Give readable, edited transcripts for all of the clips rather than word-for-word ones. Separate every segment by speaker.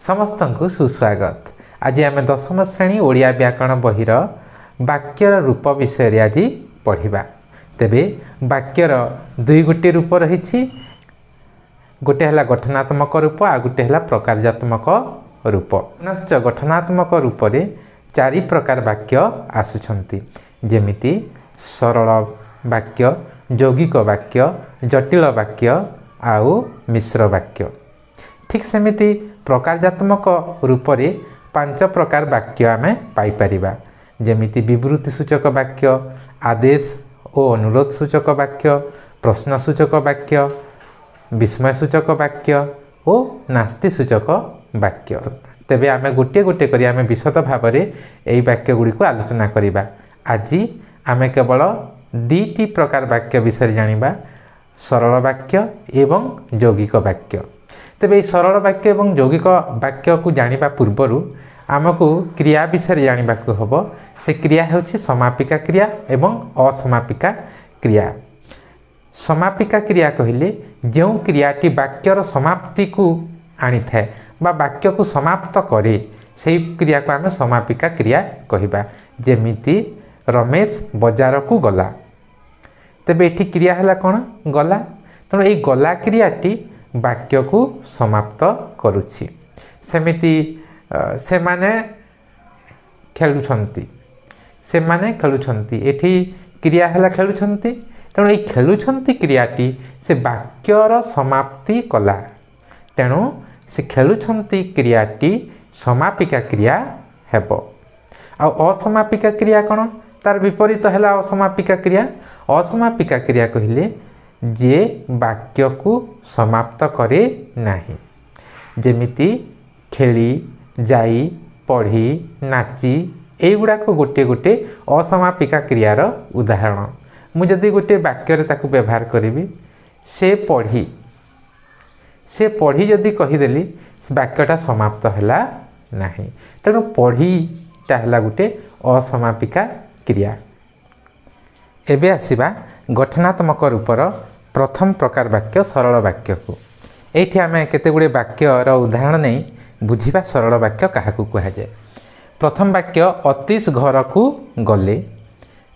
Speaker 1: समस्त को सुस्वागत। आज आम 10म श्रेणी ओडिया व्याकरण बहिर वाक्यर रूप विषय आज पढ़ा। तेबे वाक्यर दुई गोटे रूप रही, गोटे है गठनात्मक रूप आ गोटे है प्रकारात्मक रूप। पुनश्च गठनात्मक रूप रे चारि प्रकार वाक्य आसुछंती, जेमिति सरल वाक्य, यौगिक वाक्य, जटिल वाक्य आउ मिश्र वाक्य। ठीक सेमिति प्रकारात्मक रूप रे 5 प्रकार वाक्य आमे पाई परिबा, जेमिति विवृत्ति सूचक वाक्य, आदेश और अनुरोध सूचक वाक्य, प्रश्न सूचक वाक्य, विस्मय सूचक वाक्य और नास्ति सूचक वाक्य। तेबे आमे गोटे गोटे करी आमे विशद भाव में यही वाक्य गुड़ी को आलोचना करिबा। आज आमे केवल 2टी प्रकार वाक्य विषय जानिबा, सरल वाक्य एवं यौगिक वाक्य। तेबे सरल वाक्य एवं यौगिक वाक्य को जानिबा पूर्वरु आमको क्रिया विषय जानिबा को हबो। से क्रिया होछि समापिका क्रिया एवं असमापिका क्रिया। समापिका क्रिया कहिले जो क्रियाटी वाक्यर समाप्ति को आनी थाए बा वाक्य को समाप्त करे, से क्रिया को आम समापिका क्रिया कहिबा। जेमिति रमेश बजार को गला, तेबे एठी क्रिया हला कोन गला, तेणु एई गला क्रियाटी वाक्य को समाप्त करुछि। सेमिति से माने खेलुछंती, से माने खेलुछंती, एठी क्रिया हला खेलुछंती, तेणु एई खेलुछंती क्रियाटी से वाक्यर समाप्ति कला, तेणु से खेलुछंती क्रियाटी समापिका क्रिया हेबो। आ असमापिका क्रिया कोन, तार विपरीत है असमापिका क्रिया। असमापिका क्रिया कहिले जे वाक्य को समाप्त करे नाही, जेमिति खेली, जाई, पढ़ी, नाची, एगुड़ा को गोटे गोटे असमापिका क्रियार उदाहरण। मुझे गोटे वाक्य ताकू व्यवहार करी, से पढ़ी जदि कहीदेली वाक्यटा समाप्त हैला नाही, तेणु पढ़ीटा है गोटे असमापिका क्रिया। एबे आसीबा गठनात्मक रूपर प्रथम प्रकार वाक्य सरल वाक्य को। एठी आमे केते गुडे वाक्यर उदाहरण नहीं बुझिबा सरल वाक्य काहाकू कहा जाए। प्रथम वाक्य अतीश घर को गले।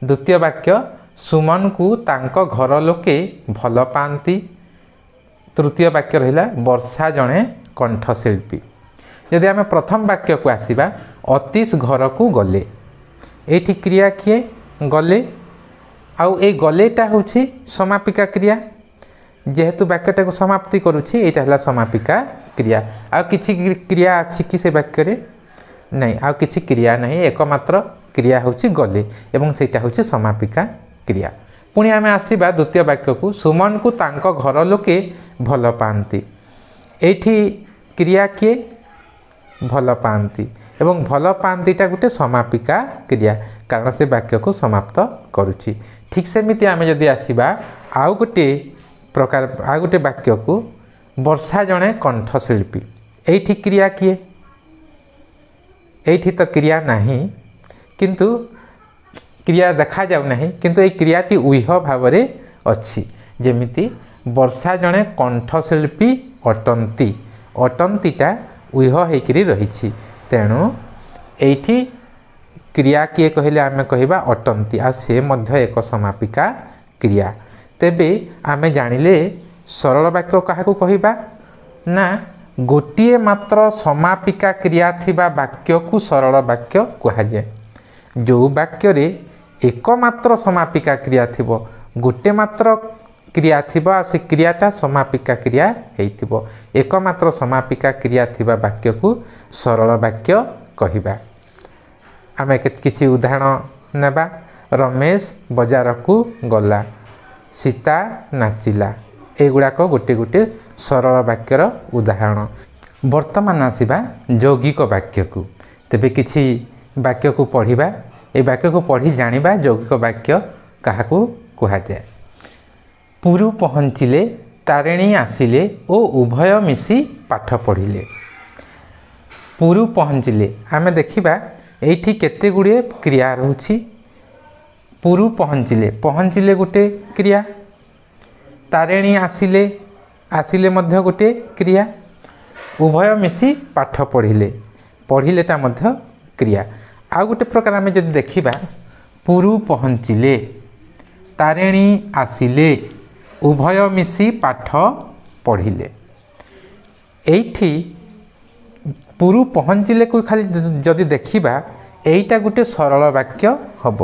Speaker 1: द्वितीय वाक्य सुमन को तांको घर लोके भल पाती। तृतीय वाक्य रहिला वर्षा जणे कंठशिल्पी। यदि आमे प्रथम वाक्य को आसीबा अतीश घर को गले, एठी क्रिया किए गले, आउ ए गलेटा होछि समापिका क्रिया। जेहेतु वाक्यटा को समाप्ति करुछि, एटा हला समापिका क्रिया। आ किछि क्रिया अछि कि से वाक्य रे नहीं, आ किछि क्रिया नहीं, एकमात्र क्रिया होछि गले एवं सेटा होछि समापिका क्रिया। पुणी आमे आसीबा द्वितीय वाक्य को सुमन को तांको घर लोके भल पाती। एठी क्रिया किए भल पाती एवं भल पातीटा गोटे समापिका क्रिया, कारण से वाक्य को समाप्त करुछि। ठीक सेमिति आमे जदि आसीबा आउ गोटे प्रकार आ गोटे वाक्य को वर्षा जणे कंठशिल्पी। एठी क्रिया किए, एठी तो क्रिया नहीं, किंतु क्रिया देखा जाउ नहीं, किंतु ए क्रियाटी उह भाव रे अछि। जेमिति वर्षा जणे कंठशिल्पी अटंती, अटंतीटा उह हेकरी रहिछि, तेणु एठी क्रिया किए कहले आमे कहिबा अटंती, आ से मध्य एक समापिका क्रिया। तेबे आमे जानिले सरल वाक्य काहाकू कहिबा ना, गोटिए मात्र समापिका क्रिया थिबा वाक्य को सरल वाक्य कहा जाए। जो वाक्य रे एकमात्र समापिका क्रिया थिबो, गोटे मात्र क्रिया थिबा, से क्रियाटा समापिका क्रिया हेइथिबो। एकमात्र समापिका क्रिया थिबा वाक्य को सरल वाक्य कहिबा। आमे किछि उदाहरण नेबा। रमेश बजार को गला, सीता नाचिला, एगुड़ाक गोटे गोटे सरल वाक्यर उदाहरण। वर्तमान आसीबा यौगिक वाक्य को। तेबे किछि वाक्य को पढ़िबा, ए वाक्य को पढ़ी जानिबा यौगिक वाक्य काहाकू कहा जाए। पुरु पहुँचिले, तारिणी आसिले ओ उभय मिसी पाठ पढ़िले। पुरु पहुँचिले आमे देखिबा एठी केते गुड़िए क्रिया रहुछि। पुरु पहुँचिले, पहुँचिले गोटे क्रिया, तारिणी आसिले, आसिले मध्य गोटे क्रिया, उभय मिसी पाठ पढ़िले पढ़िलेटा मध्य क्रिया। आउ गोटे प्रकार आम जब देखा पुरु पहुँचिले तारिणी आसिले उभय मिसी पाठ पढ़िले एठी पुरु पहुँचिले को खाली जदि देखा एईटा गोटे सरल वाक्य हम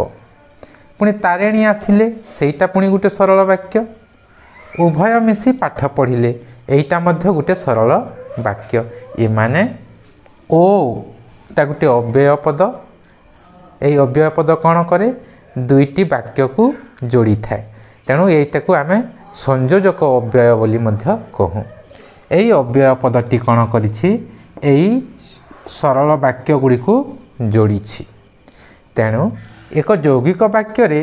Speaker 1: पुणी तारिणी आसिले सेईटा पुणी गोटे सरल वाक्य उभय मिसी पाठ पढ़िले एईटा मध्य गोटे सरल वाक्य ये माने ओ टा गोटे अव्यय पद यही अव्यय पद कौन करे दुईटी वाक्य को जोड़ी थाए तेणु यहीटा को आम संयोजक अव्यय बोली मध्य कहूँ। यही अव्यय पदटी कौन करिछि एई सरल वाक्य गुड़ी को जोड़ी तेणु एक यौगिक वाक्य रे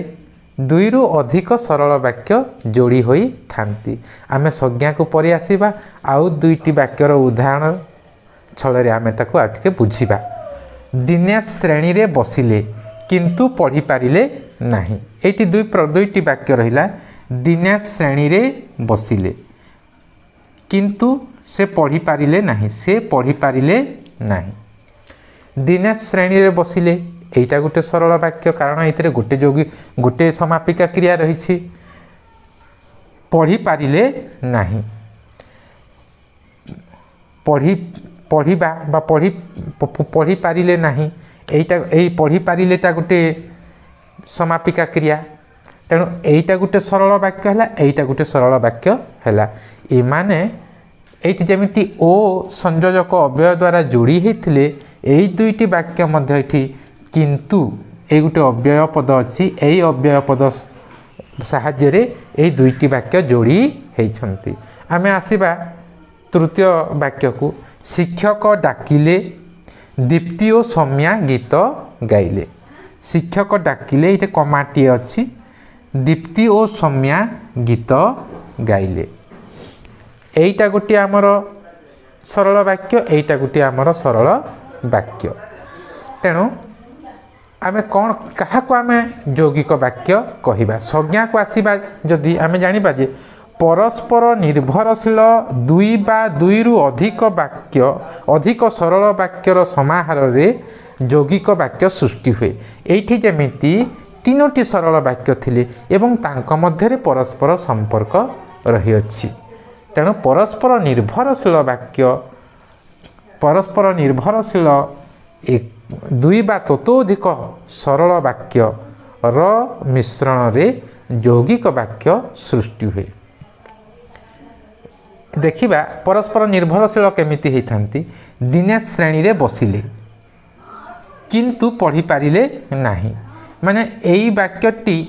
Speaker 1: दुई रु अधिक सरल वाक्य जोड़ी होई थांती। आमे संज्ञा को परि आसीबा आउ दुईटी वाक्यर उदाहरण छल आमे ताकू आटिके बुझिबा। दिने श्रेणी रे बसिले किंतु पढ़ी पारिले नाही एटी दुईटी वाक्य रहिला दिने श्रेणी रे बसिले किंतु से पढ़ी पारिले नाही से पढ़ी पारिले नाही। दिने श्रेणी रे बसिले एटा गोटे सरल वाक्य कारण ये गोटे जोगी गोटे समापिका क्रिया रही पढ़ी पारिले नाही पढ़िबा बा पढ़ी पारिले नाही एटा एई पढ़ी पारिलेटा गोटे समापिका क्रिया तेणु एटा गोटे सरल वाक्य है एटा गोटे सरल वाक्य है एमाने एटी जमिति ओ संयोजक अव्यय द्वारा जोड़ी होते यही दुईटी वाक्य मध्य एठी किंतु ये गोटे अव्यय पद अच्छी यही अव्यय पद साहाय्य रे यही दुईटी वाक्य जोड़ी होती। आमे आसीबा तृतीय वाक्य को शिक्षक डाकिले दीप्ति और सौम्या गीत गाइले। शिक्षक डाकिले ये कमाटी अच्छी दीप्ति और सौम्या गीत गाइले एईटा गोटे आमर सरल वाक्य एईटा गोटे आमर सरल वाक्य तेणु आमे कौन क्या आमे यौगिक वाक्य कहिबा संज्ञा को आसीबा जदि आमे जानिबा जे परस्पर निर्भरशील दुई बा दुई रु अधिक वाक्य अधिक सरल वाक्यर समाहार रे यौगिक वाक्य सृष्टि हुए। एठी जेमिति तीनोटी सरल वाक्य थिले एवं तांको मध्यरे परस्पर संपर्क रही अछि तेणु परस्पर निर्भरशील वाक्य परस्पर निर्भरशील एक दुई बा ततोधिक सरल वाक्य र मिश्रण रे यौगिक वाक्य सृष्टि हुए। देखिबा परस्पर निर्भरशील केमिति हेइथांती दिने श्रेणी रे बसिले किंतु पढ़ी पारिले नाही माने एई वाक्यटी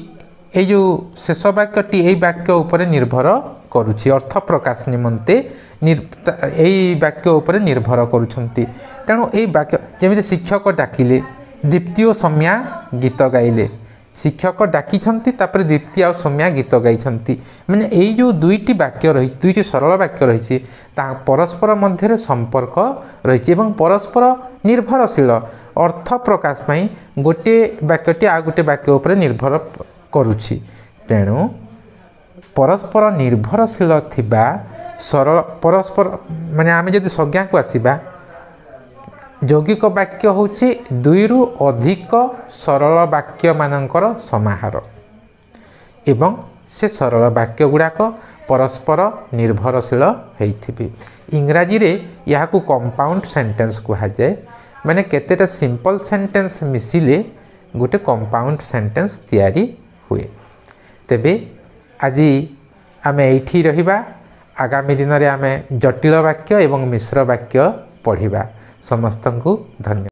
Speaker 1: ए जो शेष वाक्यटी एई वाक्य उपरे निर्भर करुछि अर्थ प्रकाश निमंते एई वाक्य उपरे निर्भर करुछंती तेणु एई वाक्य जेमिति शिक्षक डाकिले दीप्ति और सौम्या गीत गाइले शिक्षक डाकिछंती तापर दीप्ति और सौम्या गीत गाइछंती माने एई जो दुईटी वाक्य रही दुईटी सरल वाक्य रही ता परस्पर मध्य संपर्क रही एवं परस्पर निर्भरशील अर्थ प्रकाश पाई गोटे वाक्यटी आ गोटे वाक्य उपरे निर्भर करुछि तेणु परस्पर निर्भरशील थिबा सरल परस्पर माने आमे जदि संज्ञा को आसीबा यौगिक वाक्य होछि दुई रु अधिक सरल वाक्य मानकर समाहार एवं से सरल वाक्य गुड़ाक परस्पर निर्भरशील होइथिबे। इंग्राजी रे यहाँ को कंपाउंड सेंटेंस कहा जाए माने केतेटा सिंपल सेंटेंस मिसिले गोटे कंपाउंड सेंटेंस तैयारी हुए। तेबे आज आम एठी रहिबा आगामी दिन में आम जटिल वाक्य एवं मिश्र वाक्य पढ़िबा। समस्तंकु धन्यवाद।